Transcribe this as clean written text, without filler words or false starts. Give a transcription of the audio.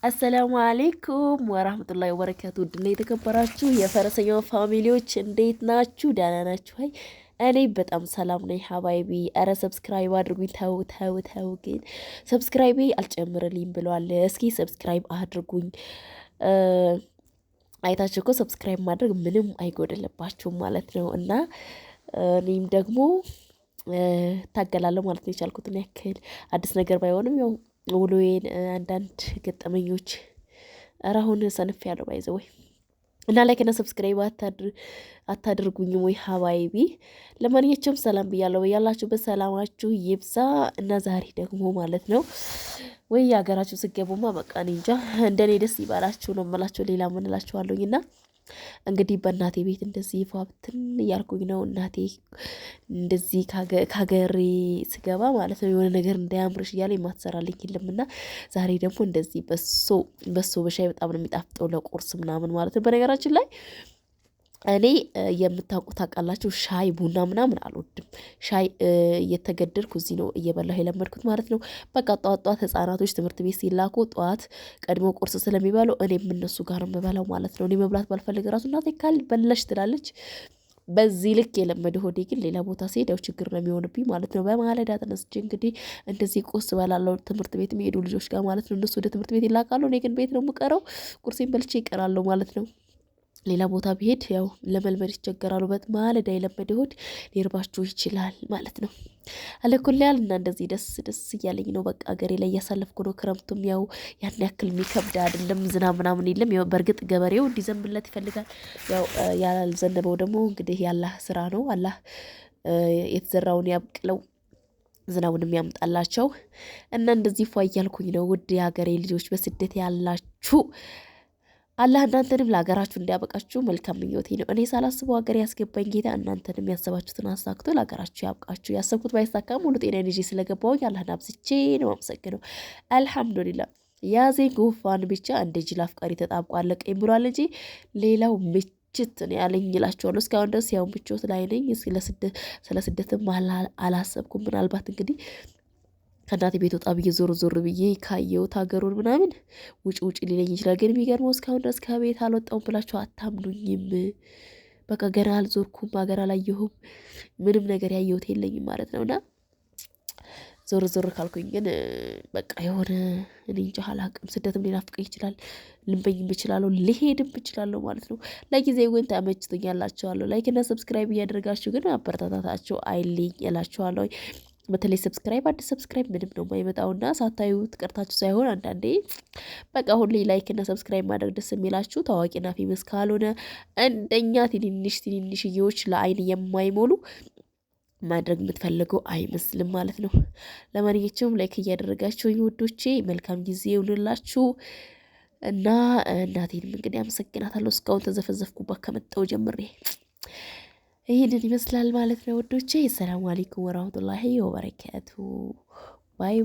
አሰላሙ አለይኩም ወራህመቱላሂ ወበረካቱ። ድና የተከበራችሁ የፈረሰኛው ፋሚሊዎች እንዴት ናችሁ? ደህና ናችሁ? አይ እኔ በጣም ሰላም ነኝ ሀባይቢ። አረ ሰብስክራይብ አድርጉኝ። ተው ግን ሰብስክራይቤ አልጨምርልኝ ብሏል። እስኪ ሰብስክራይብ አድርጉኝ። አይታችሁ እኮ ሰብስክራይብ ማድረግ ምንም አይጎደለባችሁም ማለት ነው። እና እኔም ደግሞ ታገላለሁ ማለት ነው። የቻልኩትን ያክል አዲስ ነገር ባይሆንም ያው ውሎዬን አንዳንድ ገጠመኞች አሁን ሰንፍ ያለው ባይዘው ወይ እና ላይክ እና ሰብስክራይብ አታድርጉኝ ወይ ሀባይቢ። ለማንኛቸውም ሰላም ብያለሁ። ያላችሁበት ሰላማችሁ ይብዛ። እና ዛሬ ደግሞ ማለት ነው ወይ ሀገራችሁ ስገቡማ በቃ እኔ እንጃ እንደኔ ደስ ይባላችሁ ነው የምላችሁ። ሌላ ምን እላችኋለሁኝ? እና እንግዲህ በእናቴ ቤት እንደዚህ ፏብትን እያልኩኝ ነው። እናቴ እንደዚህ ከሀገሬ ስገባ ማለት ነው የሆነ ነገር እንዳያምርሽ እያለ የማትሰራልኝ የለምና ዛሬ ደግሞ እንደዚህ በሶ በሻይ በጣም ነው የሚጣፍጠው ለቁርስ ምናምን ማለት ነው። በነገራችን ላይ እኔ የምታውቁት ታውቃላችሁ፣ ሻይ ቡና ምናምን አልወድም። ሻይ እየተገደድኩ እዚህ ነው እየበላሁ የለመድኩት ማለት ነው። በቃ ጠዋት ህጻናቶች ትምህርት ቤት ሲላኩ ጠዋት ቀድሞ ቁርስ ስለሚበሉ እኔም እነሱ ጋር የምበላው ማለት ነው። እኔ መብላት ባልፈልግ ራሱ እናቴ ካልበላሽ ትላለች። በዚህ ልክ የለመደ ሆዴ ግን ሌላ ቦታ ሲሄድ ያው ችግር ነው የሚሆንብኝ ማለት ነው። በማለዳ ተነስቼ እንግዲህ እንደዚህ ቁርስ በላለው ትምህርት ቤት የሚሄዱ ልጆች ጋር ማለት ነው። እነሱ ወደ ትምህርት ቤት ይላካሉ፣ እኔ ግን ቤት ነው የምቀረው። ቁርሴን በልቼ ይቀራለሁ ማለት ነው። ሌላ ቦታ ብሄድ ያው ለመልመድ ይቸገራሉ። ማለዳ የለመደ ሆድ ሊርባችሁ ይችላል ማለት ነው። አለኩልያል እና እንደዚህ ደስ እያለኝ ነው። በቃ ሀገሬ ላይ እያሳለፍኩ ነው። ክረምቱም ያው ያን ያክል የሚከብድ አይደለም። ዝናብ ምናምን የለም። ያው በእርግጥ ገበሬው እንዲዘንብለት ይፈልጋል። ያው ያልዘነበው ደግሞ እንግዲህ ያላህ ስራ ነው። አላህ የተዘራውን ያብቅለው ዝናቡንም ያምጣላቸው እና እንደዚህ ፏ እያልኩኝ ነው። ውድ የሀገሬ ልጆች በስደት ያላችሁ አላህ እናንተንም ለሀገራችሁ እንዲያበቃችሁ መልካም ምኞቴ ነው። እኔ ሳላስበው ሀገር ያስገባኝ ጌታ እናንተንም ያሰባችሁትን አሳክቶ ለሀገራችሁ ያብቃችሁ። ያሰብኩት ባይሳካም ሙሉ ጤናዬን ይዤ ስለገባሁኝ አላህን አብዝቼ ነው አመሰግነው። አልሐምዱሊላህ። ያዜ ጉንፋን ብቻ እንደ ጅል አፍቃሪ ተጣብቆ አለቀኝ ብሏል እንጂ ሌላው ምችት ነው ያለኝ እላችኋለሁ። እስካሁን ድረስ ያው ምቾት ላይ ነኝ። ስለ ስደትም አላሰብኩም። ምናልባት እንግዲህ ከእናቴ ቤት ወጣ ብዬ ዞር ብዬ ካየሁት ሀገሩን ምናምን ውጭ ሊለኝ ይችላል። ግን የሚገርመው እስካሁን ድረስ ከቤት አልወጣሁም ብላችሁ አታምኑኝም። በቃ ገና አልዞርኩም፣ ሀገር አላየሁም፣ ምንም ነገር ያየሁት የለኝም ማለት ነው። እና ዞር ካልኩኝ ግን በቃ የሆነ እኔ እንጃ አላቅም። ስደትም ሊናፍቀኝ ይችላል፣ ልንበኝም እችላለሁ፣ ልሄድም እችላለሁ ማለት ነው። ለጊዜው ግን ተመችቶኛላችኋለሁ። ላይክ እና ሰብስክራይብ እያደረጋችሁ ግን አበረታታታችሁ አይልኝ እላችኋለሁ። በተለይ ሰብስክራይብ አዲስ ሰብስክራይብ ምንም ነው የማይመጣውና ሳታዩት ቀርታችሁ ሳይሆን አንዳንዴ በቃ ሁሌ ላይክ እና ሰብስክራይብ ማድረግ ደስ የሚላችሁ ታዋቂና ፌመስ ካልሆነ እንደኛ ትንንሽዬዎች ለአይን የማይሞሉ ማድረግ የምትፈልገው አይመስልም ማለት ነው። ለማንኛቸውም ላይክ እያደረጋችሁ ውዶቼ መልካም ጊዜ ይሁንላችሁ። እና እናቴንም እንግዲህ አመሰግናታለሁ። እስካሁን ተዘፈዘፍኩባት ከመጣሁ ጀምሬ ይህንን ይመስላል ማለት ነው ውዶቼ። ሰላም አለይኩም ወራህመቱላሂ ወበረካቱ። ባይ